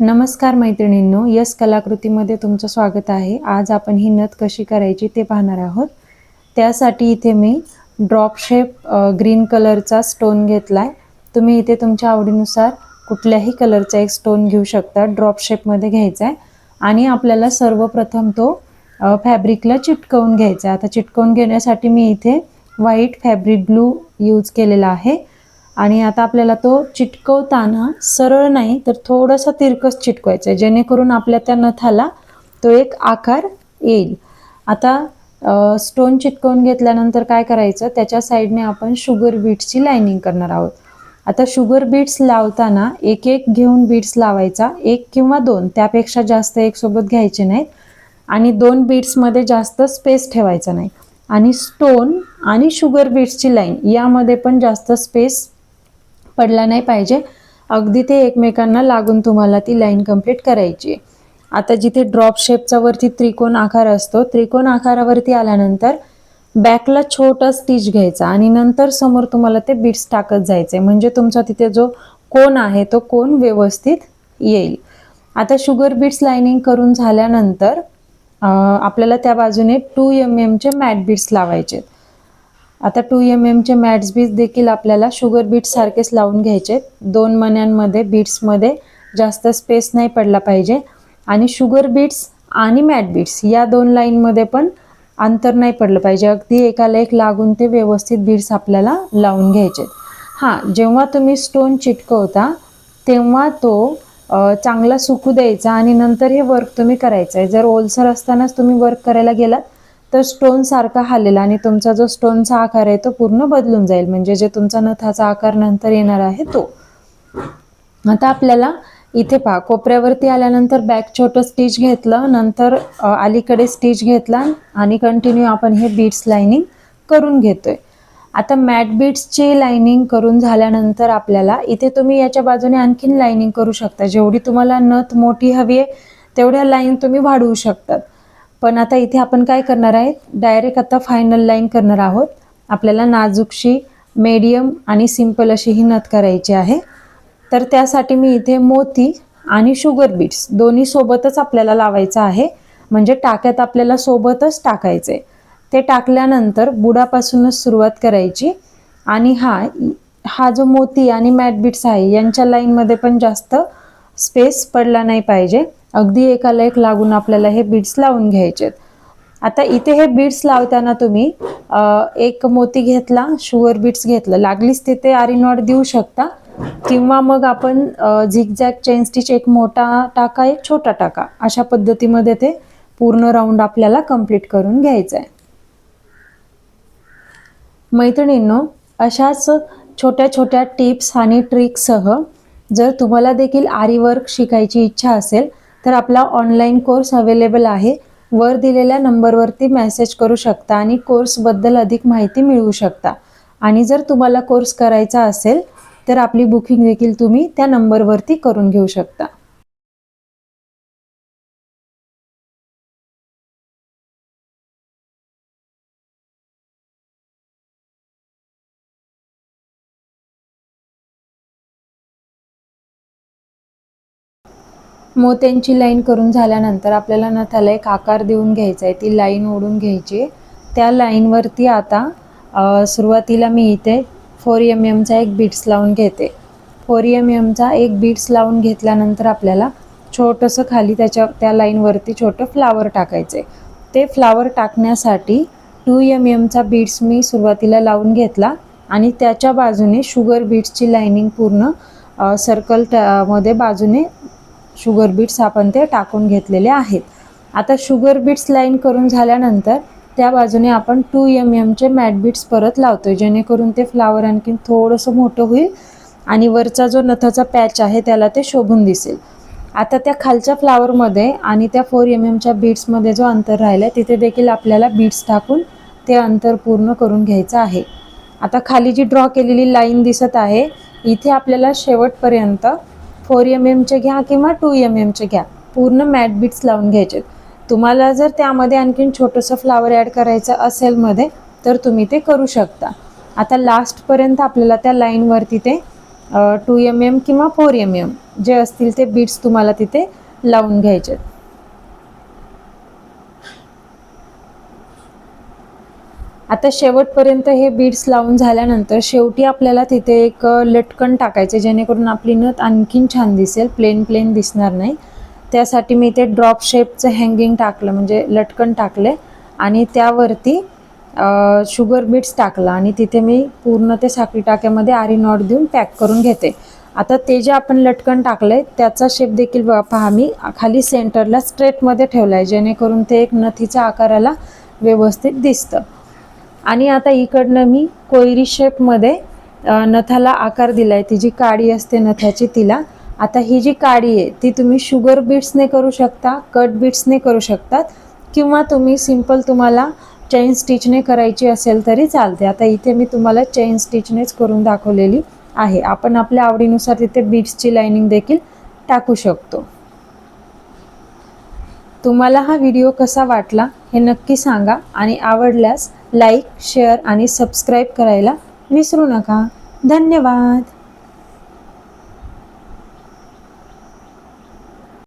नमस्कार मैत्रिणींनो, यस कलाकृतीमध्ये तुमचं स्वागत आहे। आज आपण ही नथ कशी करायची ते पाहणार आहोत। त्यासाठी इथे मी ड्रॉप शेप ग्रीन कलरचा स्टोन घेतलाय। तुम्ही इथे तुमच्या आवडीनुसार कुठल्याही कलरचा एक स्टोन घेऊ शकता। ड्रॉप शेप मध्ये घ्यायचा आहे आणि आपल्याला सर्वप्रथम तो फॅब्रिकला चिटकवून घ्यायचा आहे। आता चिटकवून घेण्यासाठी मी इथे व्हाईट फॅब्रिक ग्लू यूज केलेला आहे आणि आता आपल्याला तो चिटकवताना सरळ नाही तर थोडासा तिरकस चिटकवायचा आहे, जेणेकरून आपल्या त्या नथाला तो एक आकार येईल। आता स्टोन चिटकवून घेतल्यानंतर काय करायचं, त्याच्या साइडने आपण शुगर बीट्सची लाइनिंग करणार आहोत। आता शुगर बीट्स लावताना एक एक घेऊन बीट्स लावायचा, एक किंवा दोन, त्यापेक्षा जास्त एक सोबत घ्यायचे नाहीत आणि दोन बीट्स मध्ये जास्त स्पेस ठेवायचा नाही आणि स्टोन आणि शुगर बीट्सची लाईन यामध्ये पण जास्त स्पेस पडला नाही पाहिजे। अगदी ते एकमेकांना लागून तुम्हाला ती लाईन कंप्लीट करायची आहे। आता जिथे ड्रॉप शेपचा वरती त्रिकोण आकार असतो, त्रिकोण आकारावरती आल्यानंतर बॅकला छोटा स्टिच घ्यायचा आणि नंतर समोर तुम्हाला ते बीट्स टाकत जायचे, म्हणजे तुमचा तिथे जो कोन आहे तो कोन व्यवस्थित येईल। आता शुगर बीट्स लाइनिंग करून झाल्यानंतर आपल्याला त्या बाजूने 2 mm चे मॅट बीट्स लावायचे। आता 2 mm चे मॅट बीट्स देखील आपल्याला शुगर बीट्स सारखेच लावून घ्यायचे। दोन मण्यांमध्ये बीट्स मध्ये जास्त स्पेस नाही पडला पाहिजे आणि शुगर बीट्स आणि मॅट बीट्स या दोन लाईन मध्ये पण अंतर नाही पडलं पाहिजे। अगदी एकाला एक लागून ते व्यवस्थित बीट्स आपल्याला लावून घ्यायचे। जेव्हा तुम्ही स्टोन चिटकवता तेव्हा तो चांगला सुकू द्यायचा आणि नंतर हे वर्क तुम्ही करायचं आहे। जर ओलसर असतानाच तुम्ही वर्क करायला गेलात तर स्टोन सारखा हलेल आणि तुमचा जो स्टोनचा आकार आहे तो पूर्ण बदलून जाईल, म्हणजे जे तुमचा नथाचा आकार नंतर येणार आहे तो। आता आपल्याला इथे पहा, कोपऱ्यावरती आल्यानंतर बॅक छोटं स्टिच घेतलं, नंतर अलीकडे स्टिच घेतला आणि कंटिन्यू आपण हे बीट्स लाइनिंग करून घेतोय। आता मॅट बीट्सची लाइनिंग करून झाल्यानंतर आपल्याला इथे तुम्ही याच्या बाजूने आणखीन लाइनिंग करू शकता। जेवढी तुम्हाला नथ मोठी हवी आहे तेवढ्या लाईन तुम्ही वाढवू शकतात, पण आता इथे आपण काय करणार आहे, डायरेक्ट आता फायनल लाईन करणार आहोत। आपल्याला नाजूकशी, मीडियम आणि सिंपल अशी ही नथ करायची आहे। तर त्यासाठी मी इथे मोती आणि शुगर बीट्स दोन्ही सोबतच आपल्याला लावायचं आहे, म्हणजे टाक्यात आपल्याला सोबतच टाकायचे। ते टाकल्यानंतर बुडापासूनच सुरुवात करायची आणि हा जो मोती आणि मॅट बीट्स आहे यांच्या लाईन मध्ये पण जास्त स्पेस पडला नाही पाहिजे। अगदी एकाला एक लागून आपल्याला हे बीट्स लावून घ्यायचे। आता इथे हे बीट्स लावताना तुम्ही एक मोती घेतला, शुगर बीट्स घेतलं, लागलीच तिथे आरी नॉट देऊ शकता किंवा मग आपण झिगझॅग चेन स्टिच, एक मोठा टाका एक छोटा टाका, अशा पद्धतीमध्ये ते पूर्ण राऊंड आपल्याला कंप्लीट करून घ्यायचं आहे। मैत्रिणींनो, अशाच छोट्या छोट्या टिप्स आणि ट्रिक्ससह जर तुम्हाला देखील आरी वर्क शिकायची इच्छा असेल तर आपला ऑनलाईन कोर्स अवेलेबल आहे। वर दिलेल्या नंबरवरती मेसेज करू शकता आणि कोर्सबद्दल अधिक माहिती मिळवू शकता। आणि जर तुम्हाला कोर्स करायचा असेल तर आपली बुकिंग देखील तुम्ही त्या नंबरवरती करून घेऊ शकता। मोत्यांची लाईन करून झाल्यानंतर आपल्याला नथाला एक आकार देऊन घ्यायचा आहे, ती लाईन ओढून घ्यायची। त्या लाईनवरती आता सुरुवातीला मी इथे 4 mm चा एक बीट्स लावून घेते। 4 mm चा एक बीट्स लावून घेतल्यानंतर आपल्याला छोटंसं खाली त्या लाईनवरती छोटं फ्लावर टाकायचे। ते फ्लावर टाकण्यासाठी 2 mm चा बीट्स मी सुरुवातीला लावून घेतला आणि त्याच्या बाजूने शुगर बीट्सची लाइनिंग पूर्ण सर्कल मध्ये बाजूने शुगर बीट्स आपण ते टाकून घेतलेले आहेत। आता शुगर बीट्स लाईन करून झाल्यानंतर त्या बाजूने आपण 2 mm चे मॅट बीट्स परत लावतोय, जेणेकरून ते फ्लावर आणखीन थोडंसं मोठं होईल आणि वरचा जो नथाचा पॅच आहे त्याला ते शोभून दिसेल। आता त्या खालच्या फ्लावर मध्ये आणि त्या 4 mm च्या बीट्स मध्ये जो अंतर राहिलाय तिथे देखील आपल्याला बीट्स टाकून ते अंतर पूर्ण करून घ्यायचं आहे। आता खाली जी ड्रॉ केलेली लाईन दिसत आहे इथे आपल्याला शेवटपर्यंत 4 mm चे घ्या किंवा 2 mm चे घ्या, पूर्ण मॅट बीट्स लावून घ्यायचे। तुम्हाला जर त्यामध्ये आणखीन छोटंसं फ्लावर ॲड करायचं असेल मध्ये तर तुम्ही ते करू शकता। आता लास्ट पर्यंत आपल्याला त्या लाईन वरती ते 2 mm किंवा 4 mm जे असतील ते बीड्स तुम्हाला तिथे लावून घ्यायचे. आता शेवटपर्यंत हे बीड्स लावून झाल्यानंतर शेवटी आपल्याला तिथे एक लटकन टाकायचे, जेणेकरून आपली नथ आणखीन छान दिसेल, प्लेन दिसणार नाही. त्यासाठी मी इथे ड्रॉप शेपचं हँगिंग टाकलं, म्हणजे लटकन टाकले आणि त्यावरती शुगर बीड्स टाकला आणि तिथे मी पूर्ण ते साखळी टाक्यामध्ये आरी नॉट देऊन पॅक करून घेते. आता ते जे आपण लटकन टाकलंय त्याचा शेप देखील पहा, मी खाली सेंटरला स्ट्रेटमध्ये ठेवलाय, जेणेकरून ते एक नथीच्या आकाराला व्यवस्थित दिसतं. आणि आता इकडनं मी कोयरी शेपमध्ये नथाला आकार दिलाय, ती जी काडी असते नथाची तिला. आता ही जी काडी आहे ती तुम्ही शुगर बीड्सने करू शकता, कट बीड्सने करू शकतात, किंवा तुम्ही सिंपल तुम्हाला चेन स्टिचने करायची असेल तरी चालते. आता इथे मी तुम्हाला चेन स्टिचनेच करून दाखवलेली आहे. आपण आपल्या आवडीनुसार तिथे बीड्सची लाइनिंग देखील टाकू शकतो. तुम्हाला हा व्हिडिओ कसा वाटला हे नक्की सांगा आणि आवडल्यास लाईक, शेअर आणि सबस्क्राईब करायला विसरू नका. धन्यवाद.